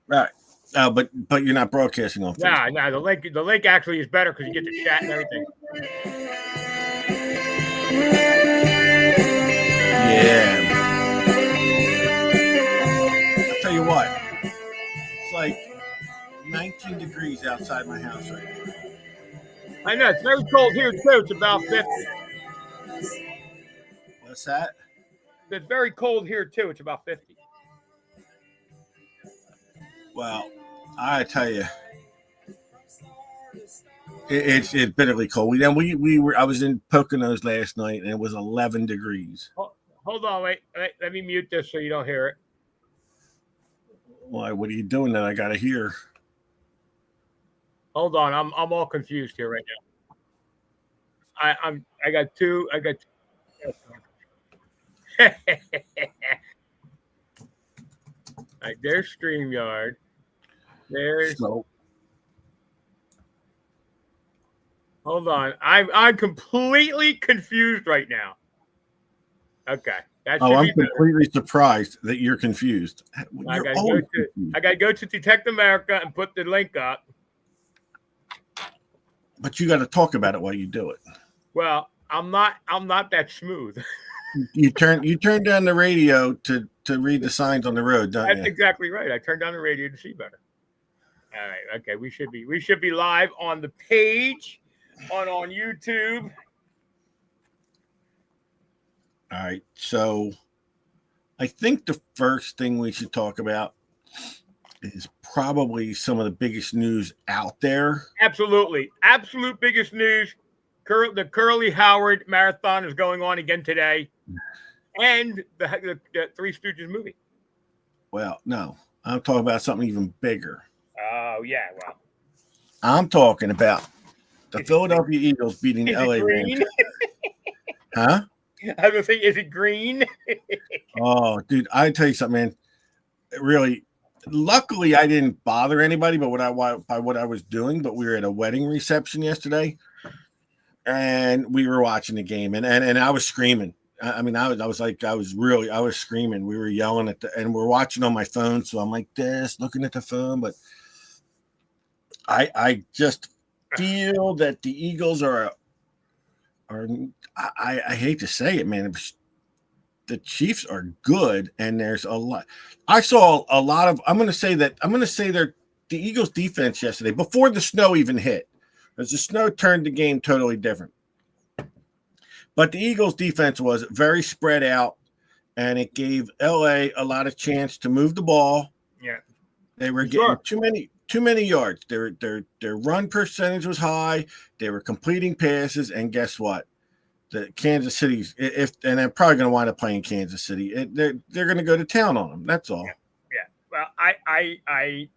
Right. But you're not broadcasting on Facebook. Nah, the link actually is better because you get the chat and everything. Yeah. I'll tell you what. It's like 19 degrees outside my house right now. I know it's very cold here too. It's about 50. What's that? It's very cold here too. It's about 50. Well, I tell you, it's bitterly cold. We were. I was in Poconos last night, and it was 11 degrees. Hold on, wait. Let me mute this so you don't hear it. Why? What are you doing that I gotta hear? Hold on, I'm all confused here right now. I got two. I got. Like there's Streamyard. There's. So, Hold on. I'm completely confused right now. Okay, that oh, should I'm be better. completely surprised that you're confused. I You're gotta go always to confused. I gotta go to Detect America and put the link up. But you got to talk about it while you do it. Well, I'm not that smooth. You turn down the radio to read the signs on the road, don't That's you? exactly right. I turned down the radio to see better. All right. Okay. We should be live on the page on YouTube. All right. So I think the first thing we should talk about is probably some of the biggest news out there. Absolutely. Absolute biggest news. The Curly Howard marathon is going on again today, and the Three Stooges movie. Well, no, I'm talking about something even bigger. Oh yeah. Well, I'm talking about the is Philadelphia Eagles beating the it LA Rams. green? Huh? I was gonna say, is it green? Oh, dude, I tell you something, man. Really, luckily I didn't bother anybody, but by what I was doing. But we were at a wedding reception yesterday, and we were watching the game, and I was screaming. I mean, I was screaming. We were yelling and we're watching on my phone, so I'm like this, looking at the phone, but I just feel that the Eagles are I hate to say it, man. The Chiefs are good, and there's a lot. I saw a lot of. I'm going to say the Eagles defense yesterday before the snow even hit, because the snow turned the game totally different. But the Eagles defense was very spread out, and it gave LA a lot of chance to move the ball. Yeah. They were Sure. getting too many yards. Their run percentage was high. They were completing passes, and guess what? The Kansas City's and they're probably going to wind up playing Kansas City. They're going to go to town on them. That's all. Yeah. Yeah. Well,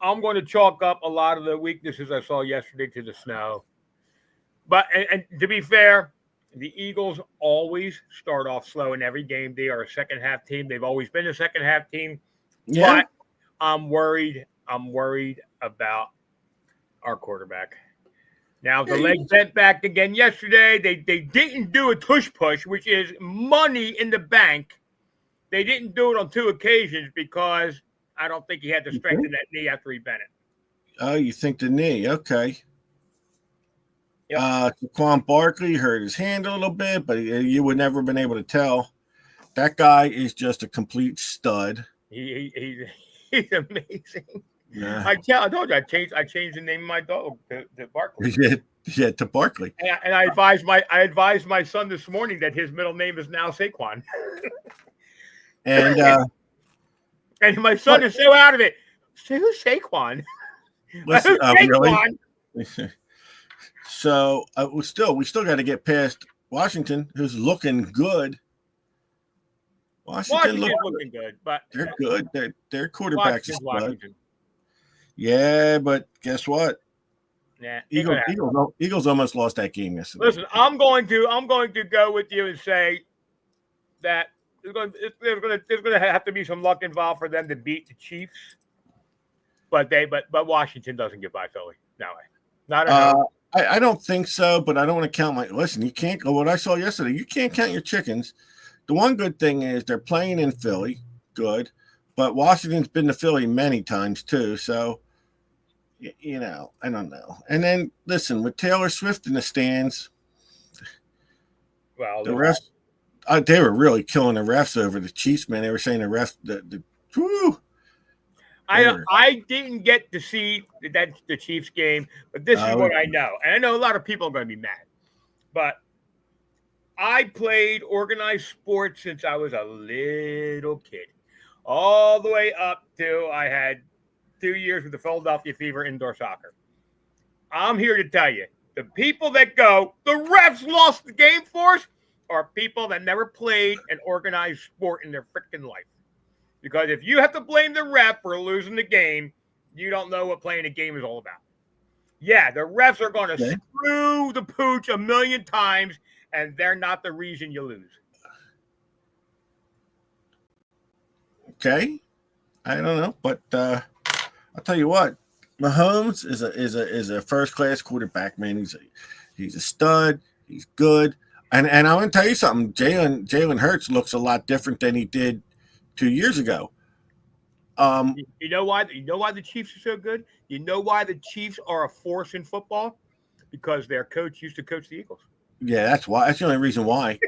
I'm going to chalk up a lot of the weaknesses I saw yesterday to the snow. But and to be fair, the Eagles always start off slow in every game. They are a second half team. They've always been a second half team. Yeah. But I'm worried. I'm worried about our quarterback. Now the leg bent back again yesterday. They didn't do a tush push, which is money in the bank. They didn't do it on two occasions because I don't think he had the strength in that knee after he bent it. Oh, you think the knee? Okay. Yep. Saquon Barkley hurt his hand a little bit, but you would never have been able to tell. That guy is just a complete stud. He's amazing. Yeah. I told you I changed the name of my dog to Barkley. Yeah, to Barkley. And I advised my son this morning that his middle name is now Saquon. And and my son is so out of it. Who's Saquon? listen, Saquon? really? So we still got to get past Washington, who's looking good. Washington's looking good, but they're good. Their quarterbacks is Washington. Yeah, but guess what? Yeah, Eagles almost lost that game yesterday. Listen, I'm going to go with you and say that there's going to have to be some luck involved for them to beat the Chiefs. But Washington doesn't get by Philly. No way. Not at all. I don't think so, but I don't want to count listen, you can't go what I saw yesterday. You can't count your chickens. The one good thing is they're playing in Philly, good, but Washington's been to Philly many times too. So, I don't know. And then listen, with Taylor Swift in the stands, Well, the refs, they were really killing the refs over the Chiefs, man. They were saying the refs, whew, I didn't get to see the Chiefs game, but this is what I know. And I know a lot of people are going to be mad. But I played organized sports since I was a little kid, all the way up to I had 2 years with the Philadelphia Fever indoor soccer. I'm here to tell you, the people that go, the refs lost the game for us, are people that never played an organized sport in their freaking life. Because if you have to blame the ref for losing the game, you don't know what playing a game is all about. Yeah, the refs are going to screw the pooch a million times, and they're not the reason you lose. Okay, I don't know, but I'll tell you what, Mahomes is a first class quarterback, man. He's a stud. He's good, and I'm going to tell you something. Jalen Hurts looks a lot different than he did 2 years ago. You know why? You know why the Chiefs are so good? You know why the Chiefs are a force in football? Because their coach used to coach the Eagles. Yeah, that's why. That's the only reason why.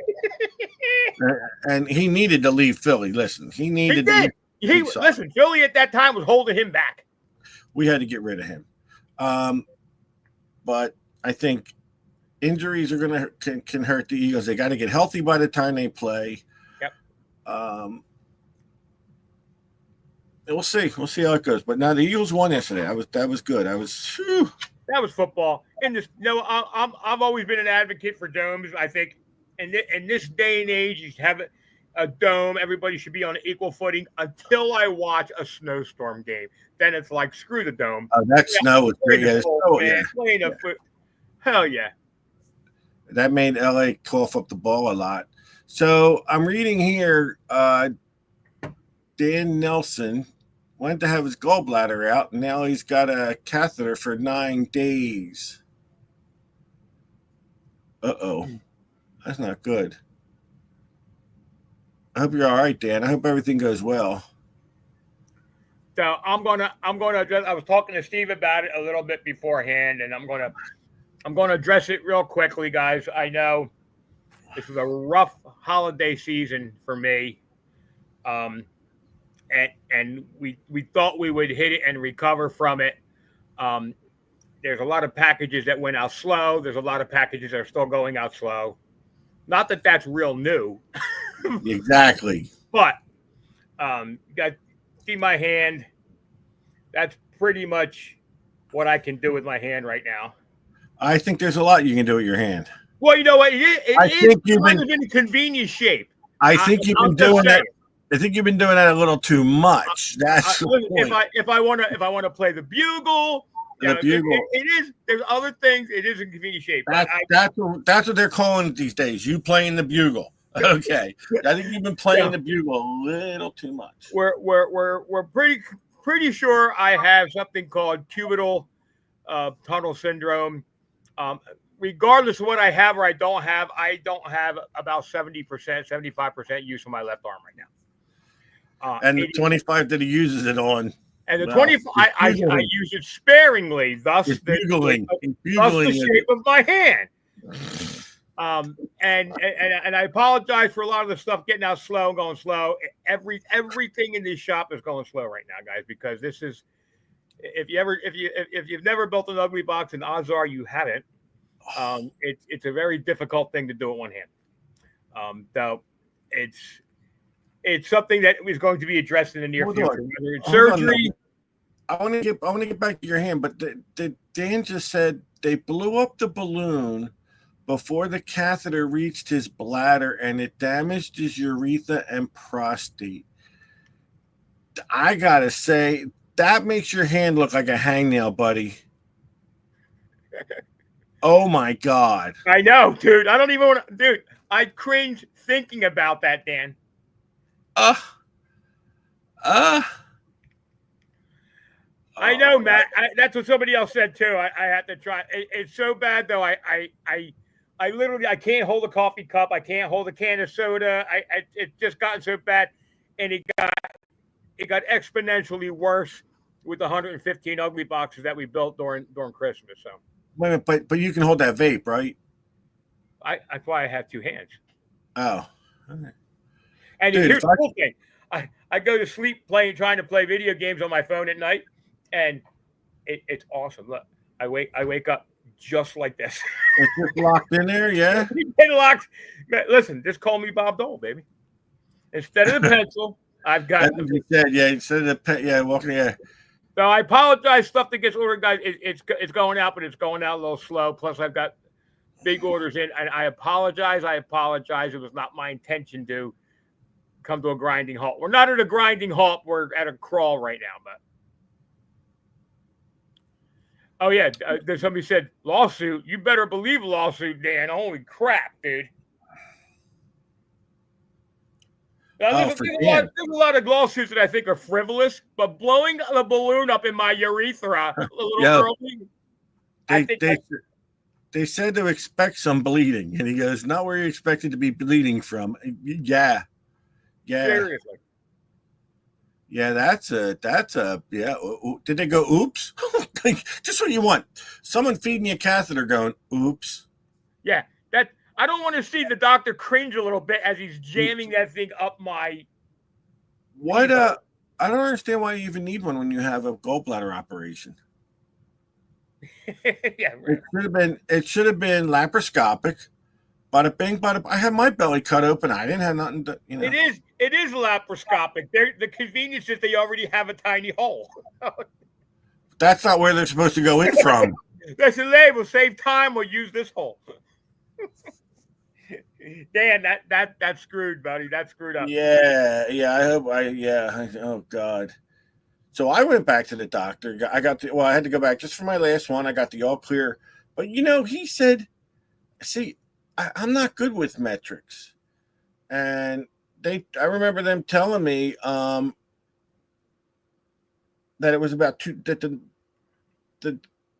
And he needed to leave Philly. Listen, he needed to leave. Listen, Philly at that time was holding him back. We had to get rid of him. But I think injuries are can hurt the Eagles. They got to get healthy by the time they play. Yep. We'll see. We'll see how it goes. But now the Eagles won yesterday. That was good. That was football. In this, I've always been an advocate for domes. I think in this day and age, you have a dome. Everybody should be on equal footing until I watch a snowstorm game. Then it's like, screw the dome. Snow was great. Hell yeah. That made LA cough up the ball a lot. So I'm reading here, Dan Nelson went to have his gallbladder out, and now he's got a catheter for 9 days. Uh-oh. That's not good. I hope you're all right, Dan. I hope everything goes well. So I'm gonna address. I was talking to Steve about it a little bit beforehand, and I'm gonna address it real quickly, guys. I know this was a rough holiday season for me. And we thought we would hit it and recover from it. There's a lot of packages that went out slow. There's a lot of packages that are still going out slow. Not that that's real new. Exactly. But you got to see my hand. That's pretty much what I can do with my hand right now. I think there's a lot you can do with your hand. Well, you know what? It is in a convenient shape. I think you've been doing that. I think you've been doing that a little too much. That's the point. If I want to play the bugle, it is. There's other things. It is in convenient shape. That's what they're calling it these days. You playing the bugle. Okay, I think you've been playing the bugle a little too much. We're pretty sure I have something called cubital tunnel syndrome. Regardless of what I have or I don't have about 70%, 75% use of my left arm right now. And the 25 that he uses it on. And the 25, I use it sparingly, thus the shape of my hand. And I apologize for a lot of the stuff getting out slow and going slow. Everything in this shop is going slow right now, guys, because this is if you've never built an ugly box, and odds are you haven't. It's a very difficult thing to do with one hand. So it's something that is going to be addressed in the near future. Whether it's surgery. I want to get back to your hand, but Dan just said they blew up the balloon before the catheter reached his bladder, and it damaged his urethra and prostate. I gotta say, that makes your hand look like a hangnail, buddy. Oh my God. I know, dude. I don't even want to, dude. I cringe thinking about that, Dan. I know, Matt. That's what somebody else said too. I had to try. It's so bad though. I literally can't hold a coffee cup. I can't hold a can of soda. It's just gotten so bad, and it got exponentially worse with the 115 ugly boxes that we built during Christmas. So Wait a minute, but you can hold that vape, right? that's why I have two hands. Oh, okay. And Dude, here's the cool thing: I go to sleep trying to play video games on my phone at night, and it's awesome. Look, I wake up just like this. it's just locked in there, yeah. It locks. Listen, just call me Bob Dole, baby. Instead of the pencil, I've got. That's what you said, yeah. Instead of the pet, yeah, walking, yeah. So I apologize. Stuff that gets ordered, guys. It's going out, but it's going out a little slow. Plus, I've got big orders in, and I apologize. It was not my intention to come to a grinding halt. We're not at a grinding halt. We're at a crawl right now. But oh yeah, there's somebody said lawsuit. You better believe a lawsuit, Dan. Holy crap, dude. Now, there's a lot of lawsuits that I think are frivolous, but blowing the balloon up in my urethra a little early. They said to expect some bleeding, and he goes, "Not where you expected to be bleeding from." Yeah. Seriously. Yeah, that's a yeah. Did they go oops? Just what you want. Someone feeding you a catheter going oops. Yeah, that I don't want to see the doctor cringe a little bit as he's jamming that thing up my. What I don't understand why you even need one when you have a gallbladder operation. Yeah, right. It should have been laparoscopic. Bada bing, bada. I had my belly cut open. I didn't have nothing to, you know. It is laparoscopic. The convenience is they already have a tiny hole. That's not where they're supposed to go in from. They said, "Hey, we'll save time. We'll use this hole." Dan, that's screwed, buddy. That's screwed up. Yeah. Oh God. So I went back to the doctor. I had to go back just for my last one. I got the all clear, but he said, "See, I'm not good with metrics," and I remember them telling me that it was about the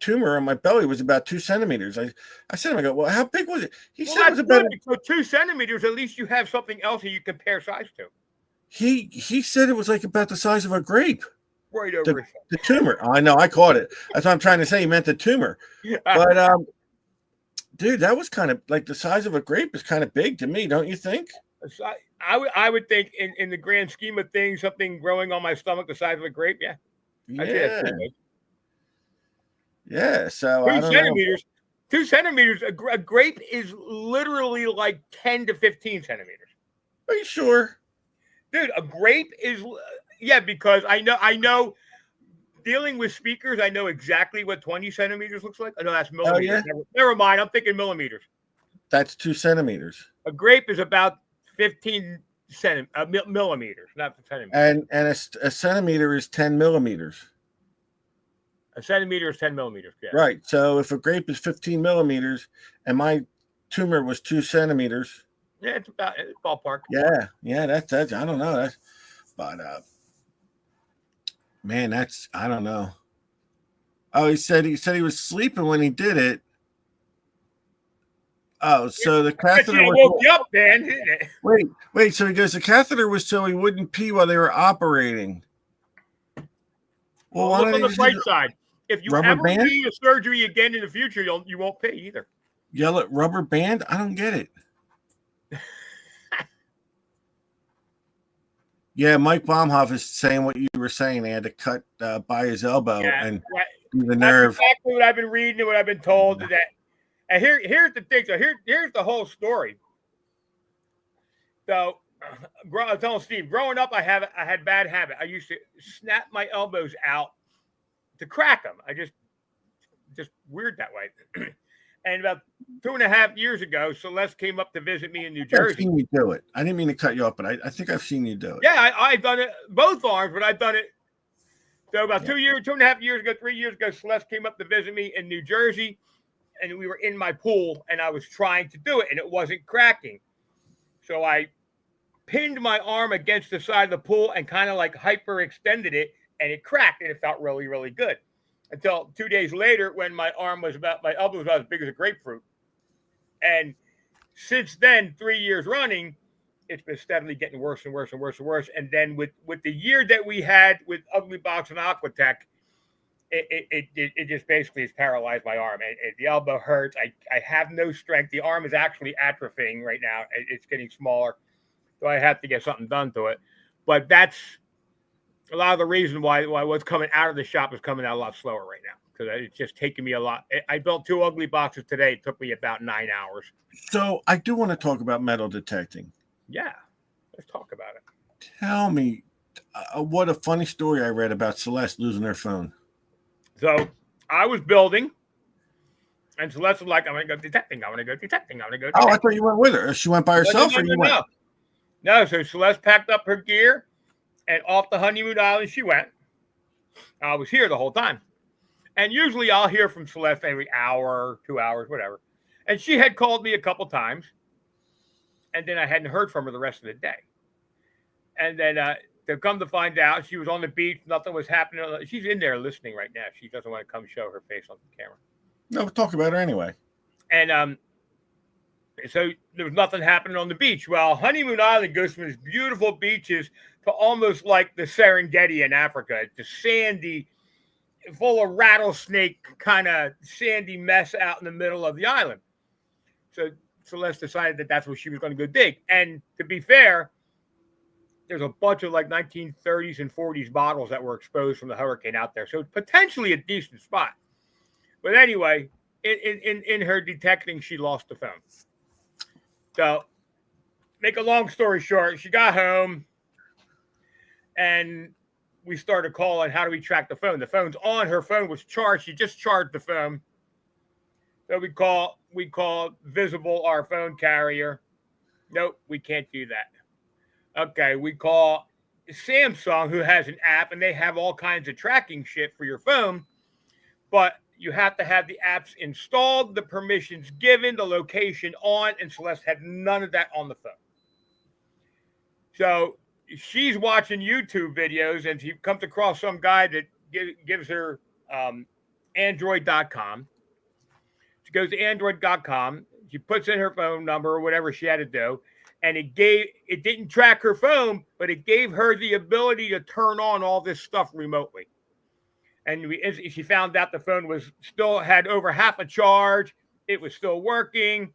tumor on my belly was about 2 centimeters. I said to him, I go, "Well, how big was it?" He said it was about so 2 centimeters. At least you have something else that you compare size to. He said it was like about the size of a grape. Right over the tumor. I know, I caught it. That's what I'm trying to say. He meant the tumor. But dude, that was kind of like the size of a grape is kind of big to me, don't you think? I would think in the grand scheme of things, something growing on my stomach the size of a grape, yeah. Yeah. So 2 centimeters. 2 centimeters. A grape is literally like 10 to 15 centimeters. Are you sure? Dude, a grape is because I know dealing with speakers, I know exactly what 20 centimeters looks like. I know that's millimeters. Oh, yeah? Never mind. I'm thinking millimeters. That's 2 centimeters. A grape is about 15 millimeters, not centimeters. And a centimeter is 10 millimeters. A centimeter is 10 millimeters. Yeah. Right. So if a grape is 15 millimeters and my tumor was 2 centimeters. Yeah, it's ballpark. Yeah. That's I don't know. But man, I don't know. Oh, he said he was sleeping when he did it. Oh, so the catheter woke you up, man. Wait. So he goes, the catheter was so he wouldn't pee while they were operating. Well, look on the bright side. If you ever band? need a surgery again in the future, you won't pay either. Yell at rubber band? I don't get it. Yeah, Mike Baumhoff is saying what you were saying. They had to cut by his elbow and do the nerve. That's exactly what I've been reading and what I've been told. And here's the thing. So here's the whole story. So I was telling Steve, growing up, I had bad habit. I used to snap my elbows out to crack them. I just weird that way. And about 2.5 years ago, Celeste came up to visit me in New Jersey. I've seen you do it. I didn't mean to cut you off, but I think I've seen you do it. Yeah, I've done it both arms, but I've done it. So about 2.5 years ago, 3 years ago, Celeste came up to visit me in New Jersey, and we were in my pool, and I was trying to do it, and it wasn't cracking. So I pinned my arm against the side of the pool and kind of like hyperextended it, and it cracked, and it felt really, really good. Until 2 days later, when my elbow was about as big as a grapefruit. And since then, 3 years running, it's been steadily getting worse and worse and worse and worse. And then with the year that we had with Ugly Box and Aquatech, it just basically has paralyzed my arm. The elbow hurts. I have no strength. The arm is actually atrophying right now. It's getting smaller, so I have to get something done to it. But that's a lot of the reason why what's coming out of the shop is coming out a lot slower right now, because it's just taking me a lot. I built 2 Ugly Boxes today. It took me about 9 hours. So I do want to talk about metal detecting. Yeah, let's talk about it. Tell me, what a funny story I read about Celeste losing her phone. So I was building, and Celeste was like, "I'm going to go detecting. I'm going to go detecting. I'm going to go detecting." Oh, I thought you went with her. She went by herself, or you went? No, so Celeste packed up her gear, and off the honeymoon island she went. I was here the whole time. And usually I'll hear from Celeste every hour, 2 hours, whatever. And she had called me a couple times, and then I hadn't heard from her the rest of the day. And then to come to find out, she was on the beach. Nothing was happening. She's in there listening right now. She doesn't want to come show her face on the camera. No, we'll talk about her anyway. And so there was nothing happening on the beach. Well, Honeymoon Island goes from these beautiful beaches to almost like the Serengeti in Africa. It's sandy, full of rattlesnake kind of sandy mess out in the middle of the island. So Celeste decided that that's what she was going to go dig. And to be fair, there's a bunch of like 1930s and 40s bottles that were exposed from the hurricane out there. So it's potentially a decent spot. But anyway, in her detecting, she lost the phone. So make a long story short, she got home and we started calling, how do we track the phone? The phone's on, her phone was charged. She just charged the phone. So we call Visible, our phone carrier. Nope, we can't do that. Okay, we call Samsung, who has an app, and they have all kinds of tracking shit for your phone, but you have to have the apps installed, the permissions given, the location on, and Celeste had none of that on the phone. So she's watching YouTube videos, and she comes across some guy that gives her Android.com. She goes to Android.com. She puts in her phone number or whatever she had to do, and it didn't track her phone, but it gave her the ability to turn on all this stuff remotely. And she found out the phone had over half a charge. It was still working.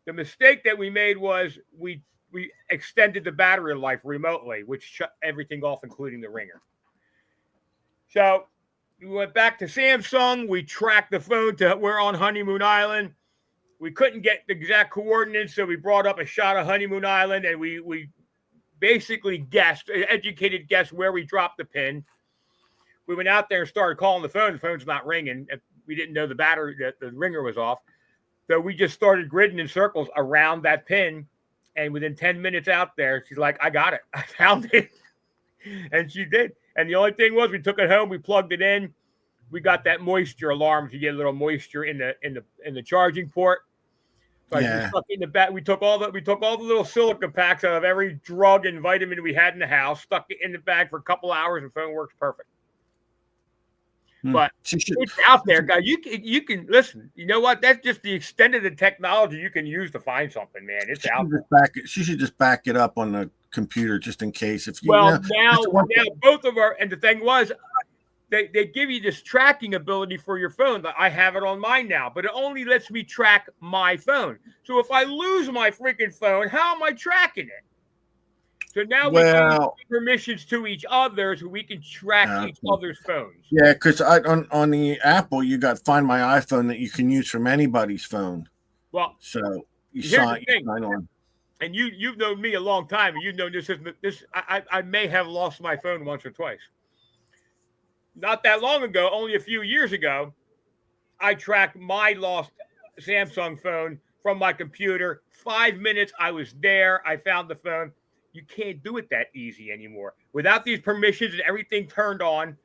The mistake that we made was we extended the battery life remotely, which shut everything off, including the ringer. So we went back to Samsung. We tracked the phone we're on Honeymoon Island. We couldn't get the exact coordinates, so we brought up a shot of Honeymoon Island, and we basically educated guess where we dropped the pin. We went out there and started calling the phone. The phone's not ringing. We didn't know the ringer was off. So we just started gridding in circles around that pin. And within 10 minutes out there, she's like, I got it. I found it. And she did. And the only thing was we took it home. We plugged it in. We got that moisture alarm if you get a little moisture in the charging port. So Yeah. we took all the little silica packs out of every drug and vitamin we had in the house, stuck it in the bag for a couple hours, and the phone works perfect. But it's out there, guys. You can listen. You know what? That's just the extent of the technology you can use to find something, man. It's out there. She should just back it up on the computer just in case. Now both of our, and the thing was, they give you this tracking ability for your phone. I have it on mine now, but it only lets me track my phone. So if I lose my freaking phone, how am I tracking it? So now we give permissions to each other so we can track each other's phones. Yeah, because on the Apple, you got Find My iPhone that you can use from anybody's phone. Well, so you sign on. And you've known me a long time, and you've known this. I may have lost my phone once or twice. Not that long ago, only a few years ago, I tracked my lost Samsung phone from my computer. 5 minutes, I was there. I found the phone. You can't do it that easy anymore. Without these permissions and everything turned on,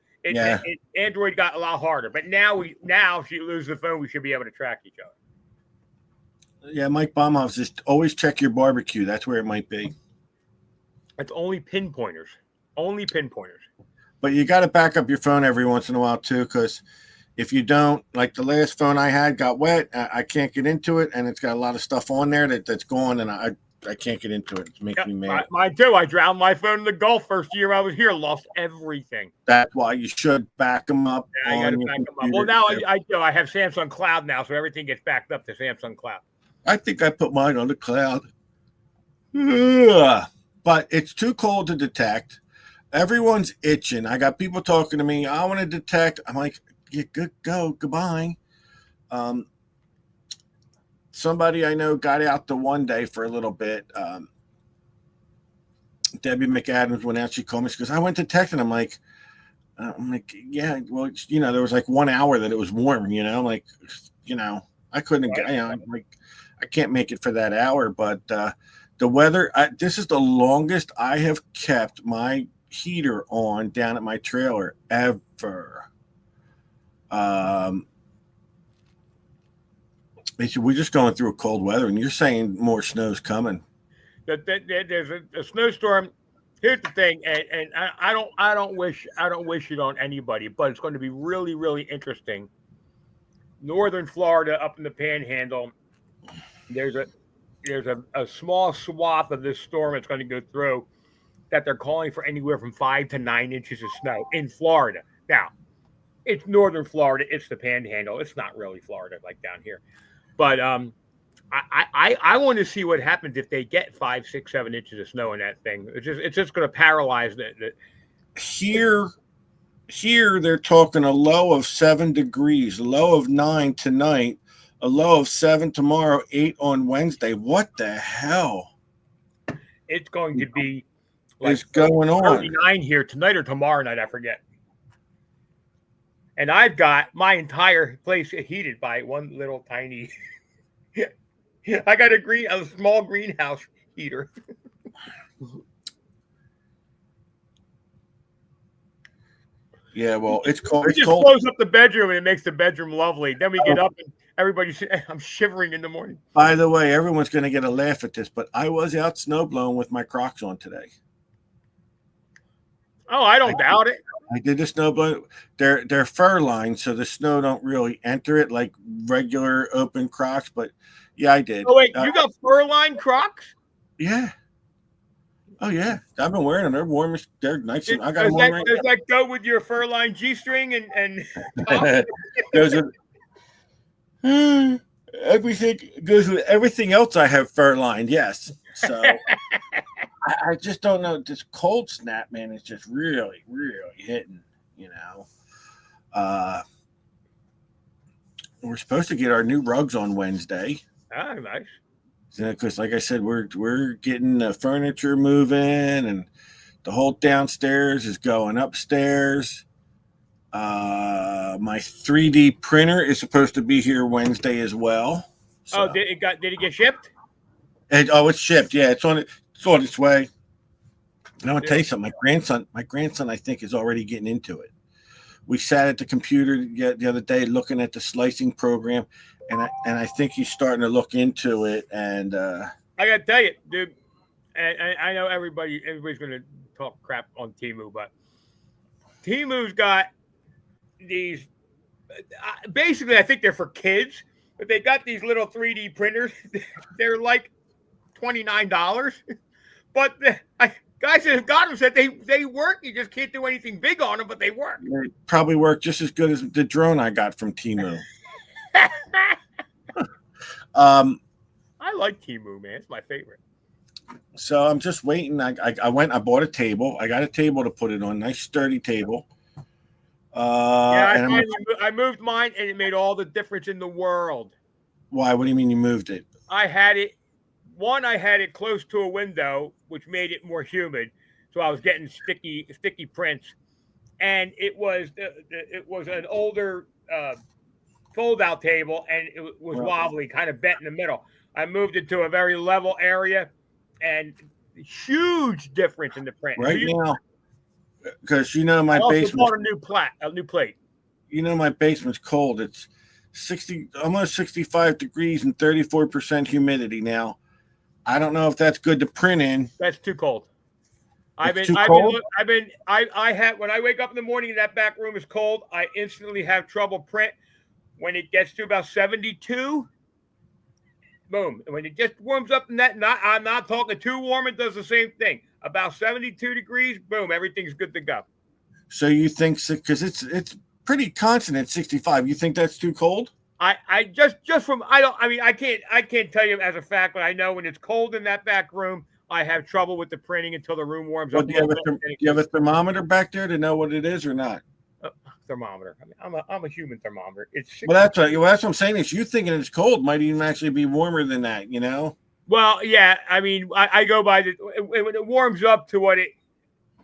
Android got a lot harder. But now if you lose the phone, we should be able to track each other. Yeah, Mike Baumhoff says always check your barbecue. That's where it might be. It's only pinpointers. Only pinpointers. But you got to back up your phone every once in a while too, because if you don't, like the last phone I had got wet, I can't get into it, and it's got a lot of stuff on there that's gone, and I can't get into it. It's making me mad. Mine too. I drowned my phone in the Gulf first year I was here. Lost everything. That's why you should back them up. Yeah, I got to back them up. Well, now I do. I have Samsung Cloud now, so everything gets backed up to Samsung Cloud. I think I put mine on the cloud. Ugh. But it's too cold to detect. Everyone's itching. I got people talking to me. I want to detect. I'm like, yeah, goodbye. Somebody I know got out the one day for a little bit. Debbie McAdams went out. She called me. She goes, I went to text, and I'm like, yeah, well, there was like 1 hour that it was warm. I'm like, I couldn't. Right. I'm like, I can't make it for that hour. But the weather. This is the longest I have kept my heater on down at my trailer ever. We're just going through a cold weather, and you're saying more snow's coming. There's a snowstorm. Here's the thing, and I don't wish it on anybody, but it's going to be really, really interesting. Northern Florida, up in the Panhandle, there's a small swath of this storm that's going to go through that they're calling for anywhere from 5 to 9 inches of snow in Florida. Now, it's Northern Florida. It's the Panhandle. It's not really Florida like down here. But I want to see what happens if they get 5, 6, 7 inches of snow in that thing. It's just going to paralyze it. Here they're talking a low of 7 degrees, a low of 9 tonight, a low of 7 tomorrow, 8 on Wednesday. What the hell? It's going to be like what's going on 39 here tonight or tomorrow night. I forget. And I've got my entire place heated by one little tiny. I got a small greenhouse heater. Yeah, well, it's cold. It just blows up the bedroom and it makes the bedroom lovely. Then we get up and I'm shivering in the morning. By the way, everyone's going to get a laugh at this, but I was out snowblowing with my Crocs on today. Oh, I don't doubt it. I did the snowblow. They're fur lined, so the snow don't really enter it like regular open Crocs. But yeah, I did. Oh wait, you got fur lined Crocs? Yeah. Oh yeah, I've been wearing them. They're warm. They're nice. I got them on right now. Does that go with your fur lined G-string and those are, everything goes with everything else. I have fur lined. Yes. So. I just don't know. This cold snap, man, is just really, really hitting, We're supposed to get our new rugs on Wednesday. Ah, nice. Because, like I said, we're getting the furniture moving, and the whole downstairs is going upstairs. My 3D printer is supposed to be here Wednesday as well. So. Oh, did it get shipped? It's shipped. Yeah, it's on its way. And I want to tell you something. My grandson, I think, is already getting into it. We sat at the computer the other day looking at the slicing program, and I think he's starting to look into it. And I got to tell you, dude, and I know everybody's going to talk crap on Temu, but Temu's got these. Basically, I think they're for kids, but they got these little 3D printers. They're like $29, but guys that have got them said they work. You just can't do anything big on them, but they work. They probably work just as good as the drone I got from Temu. I like Temu, man. It's my favorite. So I'm just waiting. I went. I bought a table. I got a table to put it on. Nice sturdy table. I moved mine, and it made all the difference in the world. Why? What do you mean you moved it? I had it close to a window, which made it more humid, so I was getting sticky prints. And it was an older fold-out table, and it was wobbly, kind of bent in the middle. I moved it to a very level area, and huge difference in the print. Right now, because my basement. Bought a new plate. My basement's cold. It's 60, almost 65 degrees and 34% humidity now. I don't know if that's good to print in. That's too cold. When I wake up in the morning and that back room is cold, I instantly have trouble print. When it gets to about 72, boom. When it just warms up in that, I'm not talking too warm. It does the same thing. About 72 degrees, boom, everything's good to go. So you think, because it's pretty constant at 65, you think that's too cold? I just from I mean I can't tell you as a fact, but I know when it's cold in that back room, I have trouble with the printing until the room warms Well, up a little bit. do you have a thermometer back there to know what it is or not? Thermometer. I mean, I'm a human thermometer. It's Well, that's what I'm saying. Is you thinking it's cold might even actually be warmer than that, you know? well, yeah. I mean, I go by when it warms up to what it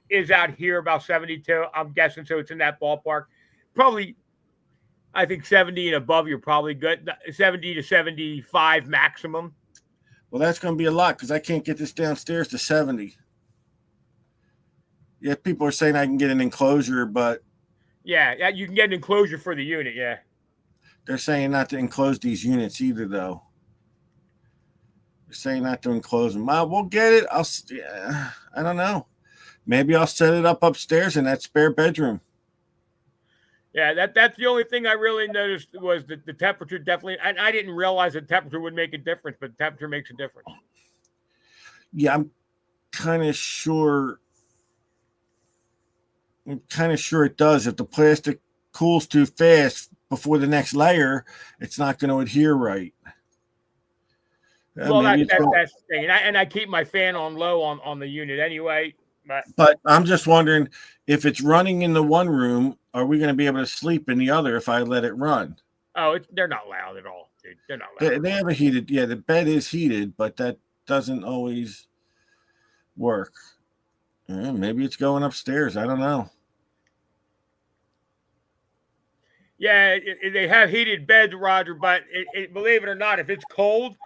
is out here about 72. I'm guessing so. It's in that ballpark. Probably, I think 70 and above. You're probably good. 70 to 75 maximum. Well, that's going to be a lot because I can't get this downstairs to 70. Yeah, people are saying I can get an enclosure, but Yeah, you can get an enclosure for the unit. Yeah. they're saying not to enclose these units either, though. They're saying not to enclose them. We'll get it. I don't know. Maybe I'll set it up upstairs in that spare bedroom. Yeah, that's the only thing I really noticed was that the temperature definitely. And I didn't realize the temperature would make a difference, but temperature makes a difference. Yeah, I'm kind of sure. I'm kind of sure it does. If the plastic cools too fast before the next layer, it's not going to adhere right. Well, that's the thing, and I keep my fan on low on the unit anyway. But I'm just wondering if it's running in the one room, are we going to be able to sleep in the other if I let it run? Oh, they're not loud at all, dude. They're not loud. They have a heated. Yeah, the bed is heated, but that doesn't always work. Maybe it's going upstairs. I don't know. Yeah, they have heated beds, Roger. But believe it or not, if it's cold,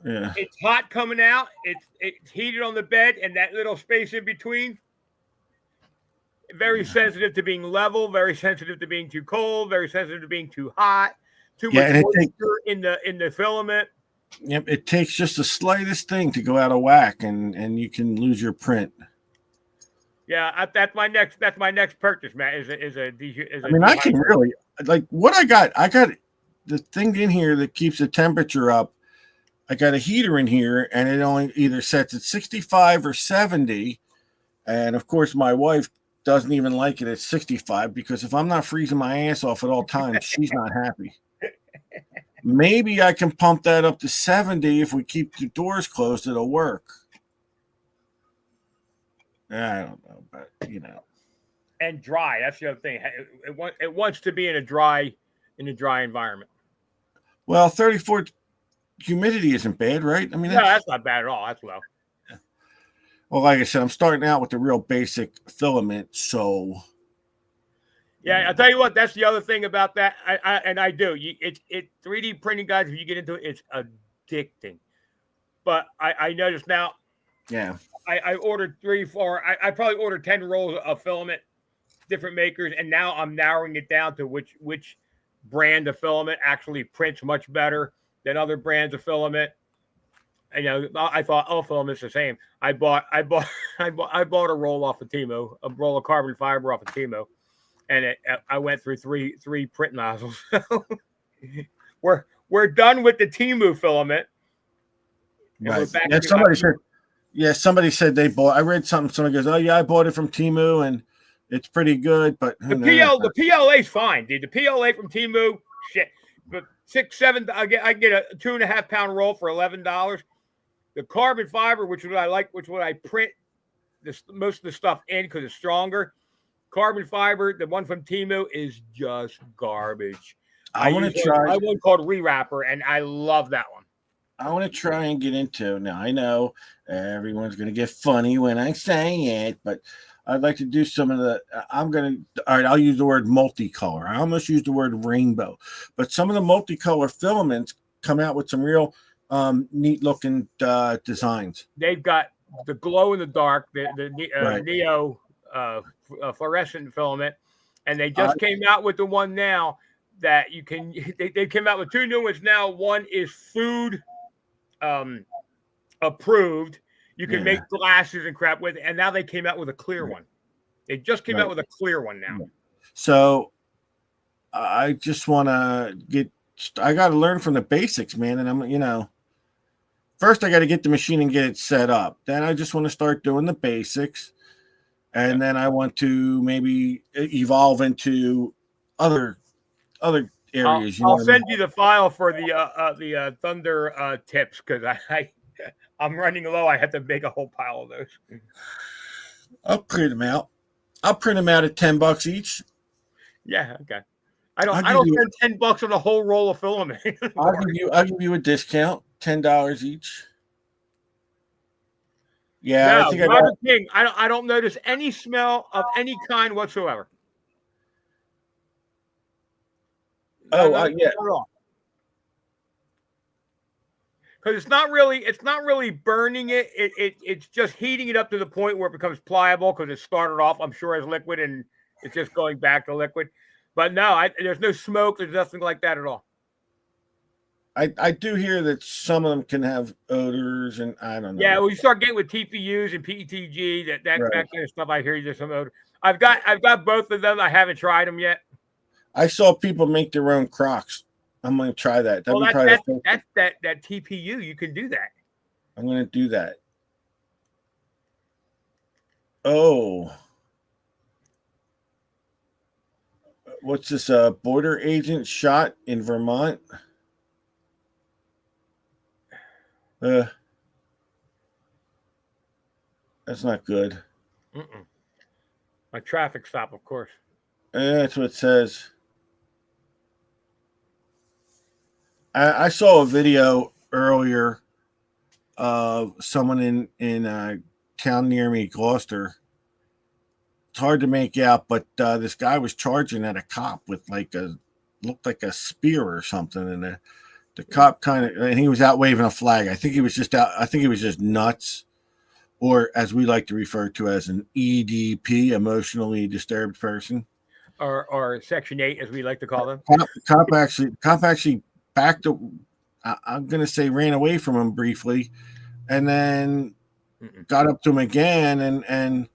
Yeah, it's hot coming out. It's heated on the bed, and that little space in between. Very sensitive to being level. Very sensitive to being too cold. Very sensitive to being too hot. Too much moisture in the filament. Yep, it takes just the slightest thing to go out of whack, and you can lose your print. Yeah, that's my next purchase, Matt. I mean, I can really like what I got. I got the thing in here that keeps the temperature up. I got a heater in here, and it only either sets at 65 or 70. And of course, my wife doesn't even like it at 65 because if I'm not freezing my ass off at all times, she's not happy. Maybe I can pump that up to 70 if we keep the doors closed. It'll work. I don't know, but you know. And dry. That's the other thing. It wants to be in a dry environment. Well, 34 humidity isn't bad, right? I mean, no, that's not bad at all. That's low. Well, like I said, I'm starting out with the real basic filament, so. Yeah, I'll tell you what. That's the other thing about that. I do. It's 3D printing, guys. If you get into it, it's addicting. But I noticed now. Yeah. I ordered 3, 4. I probably ordered 10 rolls of filament, different makers, and now I'm narrowing it down to which brand of filament actually prints much better than other brands of filament. And, I thought, filament's the same. I bought a roll off of Temu, a roll of carbon fiber off of Temu, and I went through three print nozzles. we're done with the Temu filament. Right. Somebody said they bought. I read something. Somebody goes, "Oh yeah, I bought it from Temu, and it's pretty good." But the PLA's fine, dude. The PLA from Temu, shit. But 6, 7, I get a 2.5 pound roll for $11. The carbon fiber, which is what I like, which is what I print most of the stuff in because it's stronger. Carbon fiber, the one from Temu, is just garbage. I want to try. I have one called Rewrapper, and I love that one. I want to try and get into. Now I know everyone's going to get funny when I say it, but I'd like to do some of the. All right, I'll use the word multicolor. I almost used the word rainbow, but some of the multicolor filaments come out with some real neat looking designs. They've got the glow in the dark, the right. Neo fluorescent filament, and they just came out with the one now that you can. They came out with 2 new ones now. One is food approved. You can make glasses and crap with it, and now they came out with a clear one. They just came out with a clear one now. So I just want to get. I got to learn from the basics, man, and I'm first I got to get the machine and get it set up. Then I just want to start doing the basics. And then I want to maybe evolve into other areas. I'll send you the file for the Thunder tips because I'm running low. I have to make a whole pile of those. I'll print them out. I'll print them out at $10 each. Yeah, okay. I don't spend $10 on a whole roll of filament. I'll give you a discount, $10 each. Yeah, No, I think Robert King. I don't notice any smell of any kind whatsoever. Yeah. Because it's not really burning it. It's just heating it up to the point where it becomes pliable because it started off, I'm sure, as liquid and it's just going back to liquid. But no, there's no smoke. There's nothing like that at all. I do hear that some of them can have odors, and I don't know. Yeah, well, you start getting with TPUs and PETG, that Right. kind of stuff. I hear there's some odor. I've got both of them. I haven't tried them yet. I saw people make their own Crocs. I'm going to try that. Well, that's that TPU. You can do that. I'm going to do that. Oh. What's this? Border agent shot in Vermont? That's not good. A traffic stop, of course. That's what it says. I saw a video earlier of someone in a town near me, Gloucester. It's hard to make out, but this guy was charging at a cop with looked like a spear or something, and the cop and he was out waving a flag. I think he was just nuts, or as we like to refer to as an EDP, emotionally disturbed person, or Section 8, as we like to call them. Cop actually backed up. I'm going to say ran away from him briefly, and then got up to him again and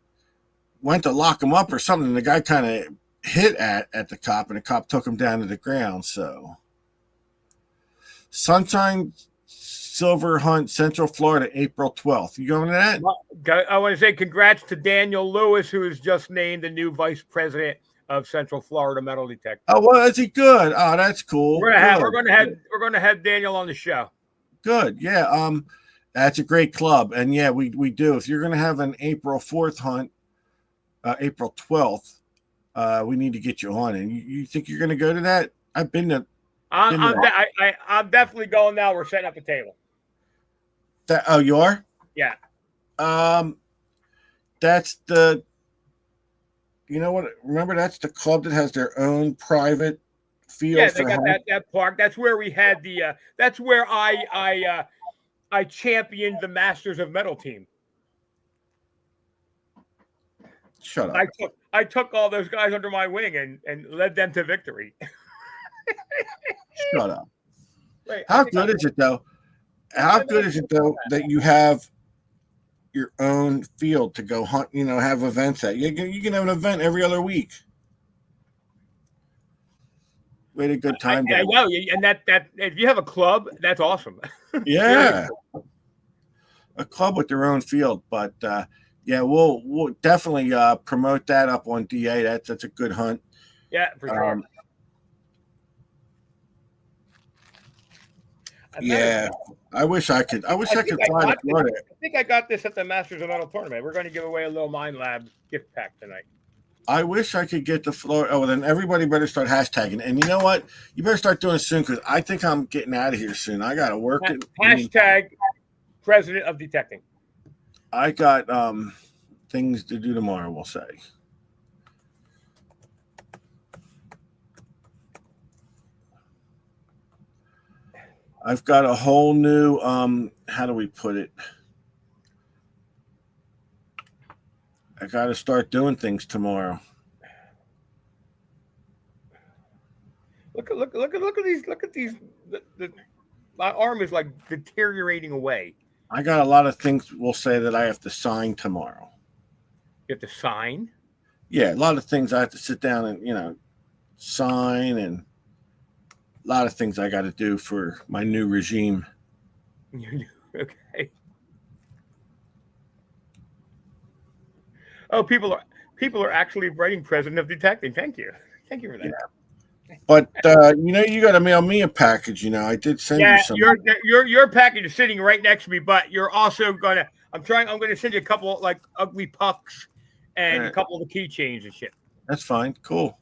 went to lock him up or something. And the guy kind of hit at the cop, and the cop took him down to the ground. So, Sunshine Silver Hunt, Central Florida, April 12th. You going to that? I want to say congrats to Daniel Lewis, who is just named the new vice president of Central Florida Metal Detector. Oh, well, is he good? Oh, that's cool. We're going to have Daniel on the show. Good. Yeah. That's a great club. And yeah, we do. If you're going to have an April 4th hunt, April 12th, we need to get you on. And you think you're going to go to that? I've been to. I'm definitely going now. We're setting up a table. Oh, you are? Yeah. That's the. You know what? Remember, that's the club that has their own private field. Yeah, they got that park. That's where we had the. That's where I championed the Masters of Metal team. Shut up. I took all those guys under my wing and led them to victory. Shut up. Wait, How good is it though that you have your own field to go hunt, have events at? You can have an event every other week. We had a good time. I know, and that if you have a club, that's awesome. Yeah. A club with their own field, but yeah, we'll definitely promote that up on DA. That's a good hunt. Yeah, for sure. Yeah, I wish I could fly to Florida. I think I got this at the Masters of Metal tournament. We're going to give away a little Mind Lab gift pack tonight. I wish I could get to Florida. Oh, well, then everybody better start hashtagging. And you know what? You better start doing it soon because I think I'm getting out of here soon. I got to work. Hashtag President of Detecting. I got things to do tomorrow, we'll say. I've got a whole new, how do we put it? I got to start doing things tomorrow. Look at these. My arm is like deteriorating away. I got a lot of things we'll say that I have to sign tomorrow. You have to sign? Yeah, a lot of things I have to sit down and, sign, and a lot of things I got to do for my new regime. Okay. Oh, people are actually writing President of Detecting. Thank you. Thank you for Yeah. that. But you got to mail me a package. I did send you Yeah, some. your package is sitting right next to me, but you're also gonna. I'm gonna send you a couple like ugly pucks and a Uh, couple of the keychains and shit. that's fine. Cool.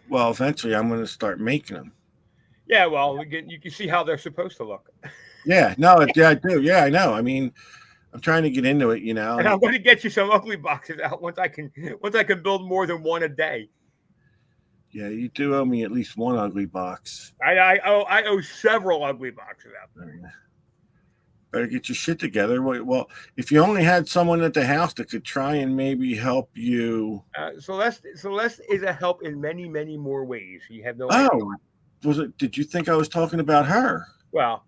Well, eventually I'm going to start making them. Yeah, well, you can see how they're supposed to look, Yeah. No. Yeah, I do. Yeah, I know. I mean, I'm trying to get into it. and And I'm going to get you some ugly boxes out once I can build more than one a day. yeah, you do owe me at least one ugly box. I owe several ugly boxes out there. Better get your shit together. Well, if you only had someone at the house that could try and maybe help you. Celeste is a help in many more ways. You have no idea. Oh, was it? Did you think I was talking about her? Well,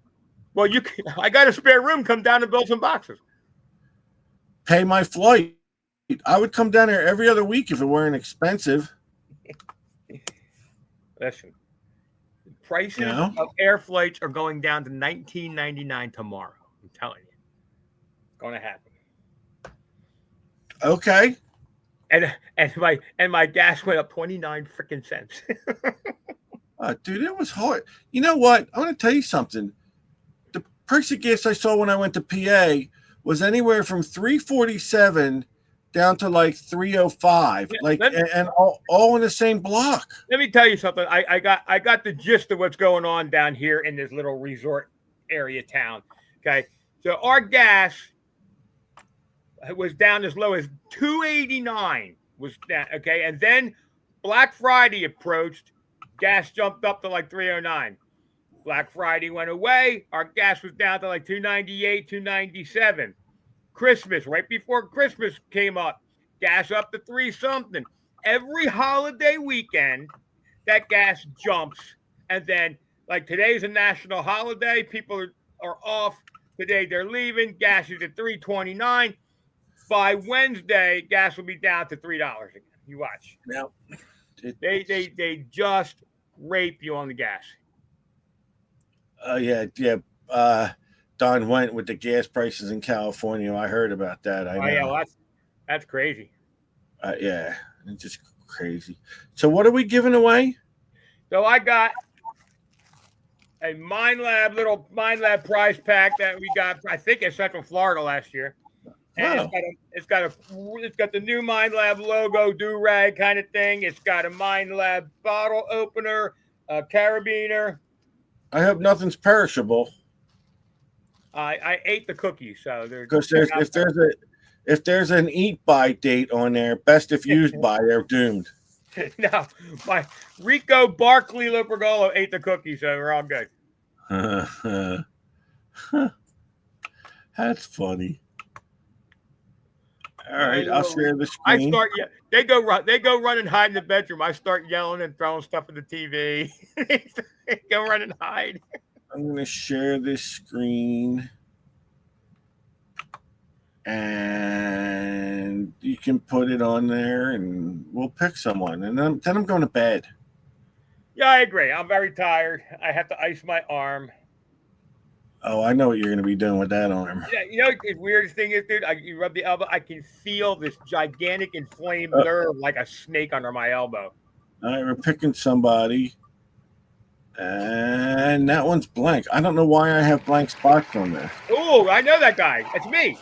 you can. I got a spare room. Come down and build some boxes. Pay my flight. I would come down there every other week if it weren't expensive. Listen, prices You know? of air flights are going down to $19.99 tomorrow. I'm telling you, it's going to happen. Okay. And my gas went up 29 freaking cents. Dude, it was hard. You know what? I want to tell you something. The price of gas I saw when I went to PA was anywhere from $3.47 down to like $3.05, and all in the same block. Let me tell you something. I got the gist of what's going on down here in this little resort area town. Okay, so our gas was down as low as $2.89 was that. Okay, and then Black Friday approached. Gas jumped up to like $3.09. Black Friday went away. Our gas was down to like $2.98, $2.97. Christmas, right before Christmas came up, gas up to $3 something. Every holiday weekend, that gas jumps. And then, like today's a national holiday, people are off. Today they're leaving. Gas is at $3.29. By Wednesday, gas will be down to $3 again. You watch. Now, They just rape you on the gas. yeah. Don went with the gas prices in California. I heard about that. I know. Yeah, well, that's crazy. Yeah, it's just crazy. So, what are we giving away? So I got a little Mind Lab prize pack that we got, I think, in Central Florida last year. And Wow. it's got the new Mind Lab logo, do-rag kind of thing. It's got a Mind Lab bottle opener, a carabiner. I hope nothing's perishable. I ate the cookies, so they're Because if there's an eat by date on there, best if used by, they're doomed. No, my Rico Barkley Lupergolo ate the cookies, so we're all good. That's funny. All right, I'll share the screen. They go run and hide in the bedroom. I start yelling and throwing stuff at the TV. They go run and hide. I'm going to share this screen. And you can put it on there and we'll pick someone. And then I'm going to bed. Yeah, I agree. I'm very tired. I have to ice my arm. Oh, I know what you're going to be doing with that arm. Yeah, you know the weirdest thing is, dude, you rub the elbow, I can feel this gigantic inflamed nerve like a snake under my elbow. All right, we're picking somebody. And that one's blank. I don't know why I have blank spots on there. Oh, I know that guy. That's me.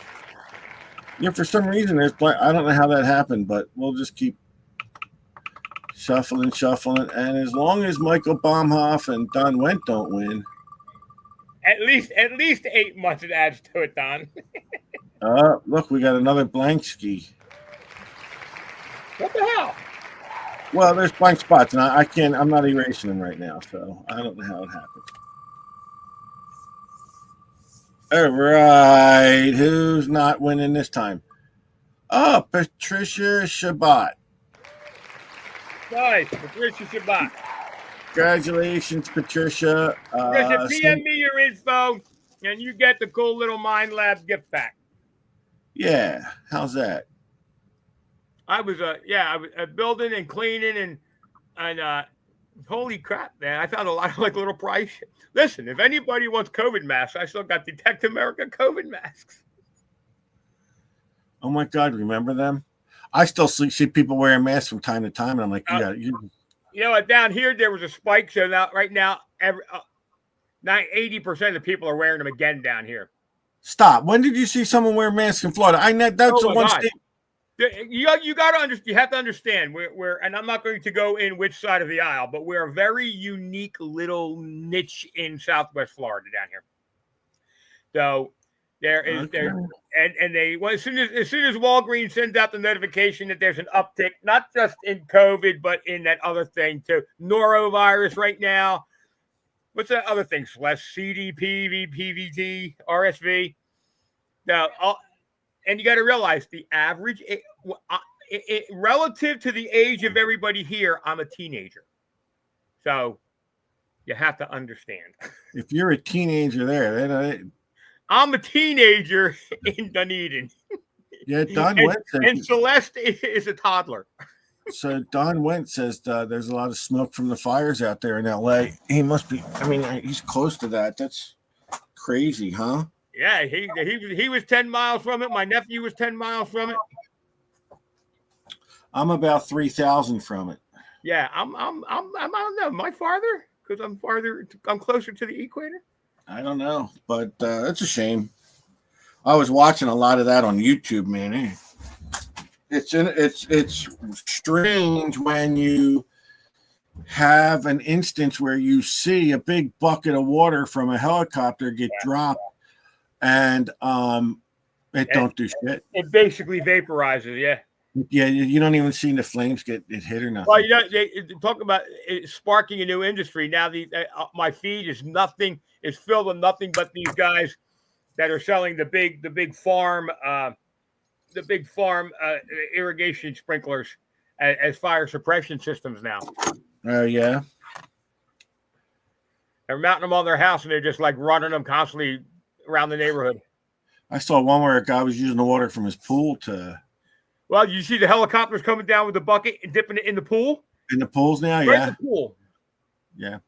Yeah, for some reason there's blank. I don't know how that happened, but we'll just keep shuffling. And as long as Michael Baumhoff and Don Wendt don't win. At least 8 months it adds to it, Don. Look, we got another blank ski. What the hell? Well, there's blank spots, and I'm not erasing them right now, so I don't know how it happened. All right, who's not winning this time? Oh, Patricia Shabbat. Nice, Patricia Shabbat. Congratulations, Patricia. Patricia, PM me your info, and you get the cool little Mind Lab gift pack. Yeah, how's that? I was building and cleaning and Holy crap, man. I found a lot of like little price. Listen, if anybody wants COVID masks, I still got Detect America COVID masks. Oh my God, remember them? I still see people wearing masks from time to time, and I'm like, yeah, you know what? Down here there was a spike, so now right now 80% of the people are wearing them again down here. Stop. When did you see someone wear masks in Florida? That's the one state. You got to understand. You have to understand. We're, and I'm not going to go in which side of the aisle, but we're a very unique little niche in Southwest Florida down here. So there is and they as soon as Walgreens sends out the notification that there's an uptick, not just in COVID, but in that other thing too, norovirus right now. What's that other thing? CDP, PVT, RSV. Now, and you got to realize the average, relative to the age of everybody here, I'm a teenager. So you have to understand. If you're a teenager there, I'm a teenager in Dunedin. Yeah, Don Wentz and Celeste is a toddler. So Don Wentz says there's a lot of smoke from the fires out there in LA. He must be. I mean, he's close to that. That's crazy, huh? Yeah, he was 10 miles from it. My nephew was 10 miles from it. I'm about 3,000 from it. Yeah, I don't know. Am I farther? Because I'm closer to the equator. I don't know, but it's a shame. I was watching a lot of that on YouTube, man. It's strange when you have an instance where you see a big bucket of water from a helicopter get dropped, and it don't do shit. It basically vaporizes, yeah. Yeah, you don't even see the flames get hit or nothing. Well, you know, they talk about it sparking a new industry. Now, my feed is filled with nothing but these guys that are selling the big farm irrigation sprinklers as fire suppression systems now. Oh yeah, they're mounting them on their house and they're just like running them constantly around the neighborhood. I saw one where a guy was using the water from his pool to. Well, you see the helicopters coming down with the bucket and dipping it in the pool? In the pools now, right. Yeah. In the pool. Yeah.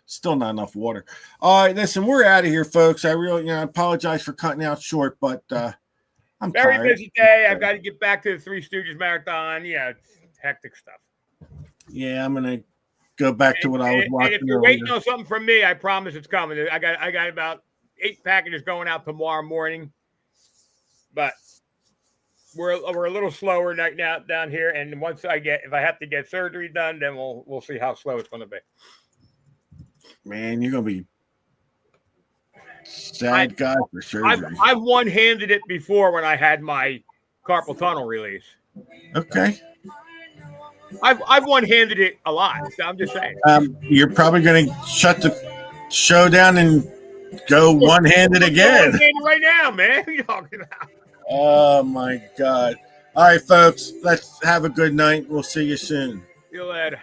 Still not enough water. All right, listen, we're out of here, folks. I really, apologize for cutting out short, but I'm very tired. Busy day. I've got to get back to the Three Stooges marathon. Yeah, it's hectic stuff. Yeah, I'm gonna go back to what I was watching. And if you're waiting on something from me, I promise it's coming. I got about 8 packages going out tomorrow morning, but we're a little slower right now down here. And if I have to get surgery done, then we'll see how slow it's going to be. Man, you're gonna be sad guy for surgery. I've one-handed it before when I had my carpal tunnel release. Okay. I've one-handed it a lot. So I'm just saying. You're probably gonna shut the show down and go one-handed again. One-handed right now, man. What are you talking about? Oh my God! All right, folks. Let's have a good night. We'll see you soon. See you later.